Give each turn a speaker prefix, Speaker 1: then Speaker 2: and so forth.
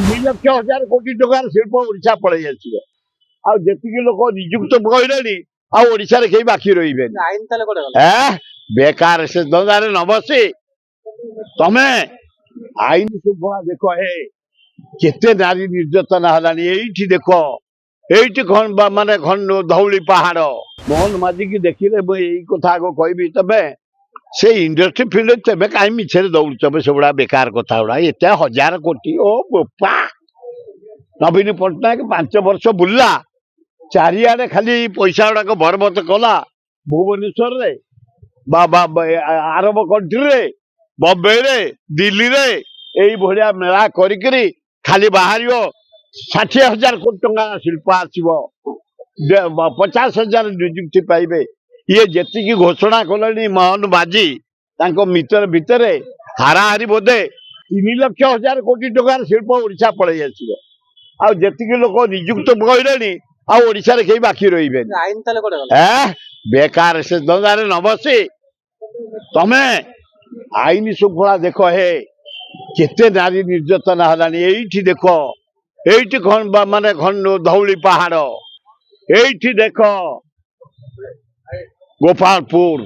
Speaker 1: 3,00,000 କୋଟି ଟଙ୍କାର ଶିଳ୍ପ ଓଡିଶା ପଳେଇ ଆସିବ। ଆଉ ଯେତିକି ଲୋକ ନିଯୁକ୍ତ କହିଲେଣି ଆଉ ଓଡିଶାରେ କେହି ବାକି ରହିବେନି।
Speaker 2: ଆଇନ ତାହେଲେ କୁଆଡେ ଗଲା?
Speaker 1: ବେକାର ସେ ଧନ୍ଦାରେ ନ ବସି ତମେ ଆଇନ ଶୃଙ୍ଖଳା ଦେଖ। କେତେ ନାରୀ ନିର୍ଯାତନା ହେଲାଣି ଏଇଠି ଦେଖ। ଏଇଠି ମାନେ ଧଉଳି ପାହାଡ। ମୋହନ ମାଝିକି ଦେଖିଲେ ମୁଁ ଏଇ କଥା ଆଗ କହିବି। ତମେ ସେ ଇଣ୍ଡଷ୍ଟ୍ରି ଫିଲ୍ଡ ତେବେ କାହିଁ ମିଛରେ ଦୌଡୁଛ ସେଗୁଡା ବେକାର କଥା ଗୁଡା। ଏତେ 1,000 କୋଟି ଓ ବୋପା। ନବୀନ ପଟ୍ଟନାୟକ 5 ବର୍ଷ ବୁଲିଲା, ଚାରିଆଡେ ଖାଲି ପଇସା ଗୁଡାକ ବରବତ କଲା। ଭୁବନେଶ୍ୱରରେ ଆରବ କଣ୍ଟ୍ରିରେ, ବମ୍ବେରେ, ଦିଲ୍ଲୀରେ ଏଇଭଳିଆ ମେଳା କରିକିରି ଖାଲି ବାହାରିବ 60,000 କୋଟି ଟଙ୍କା ଶିଳ୍ପ ଆସିବ, 50,000 ନିଯୁକ୍ତି ପାଇବେ। ଇଏ ଯେତିକି ଘୋଷଣା କଲେଣି ମୋହନ ମାଝି ତାଙ୍କ ଭିତରେ ହାରାହାରି ବୋଧେ 3,00,000 କୋଟି ଟଙ୍କାର ଶିଳ୍ପ ଓଡିଶା ପଳେଇ ଆସିବ। ଆଉ ଯେତିକି ଲୋକ ନିଯୁକ୍ତ କହିଲେଣି ଆଉ ଓଡିଶାରେ କେହି ବାକି ରହିବେନି।
Speaker 2: ଆଇନ ତାହେଲେ କୁଆଡେ ଗଲା?
Speaker 1: ବେକାର ସେ ଧନ୍ଦାରେ ନ ବସି ତମେ ଆଇନ ଶୃଙ୍ଖଳା ଦେଖ। କେତେ ନାରୀ ନିର୍ଯାତନା ହେଲାଣି ଏଇଠି ଦେଖ। ଏଇଠି ମାନେ ଧଉଳି ପାହାଡ। ଏଇଠି ଦେଖ ଗୋପାଳପୁର।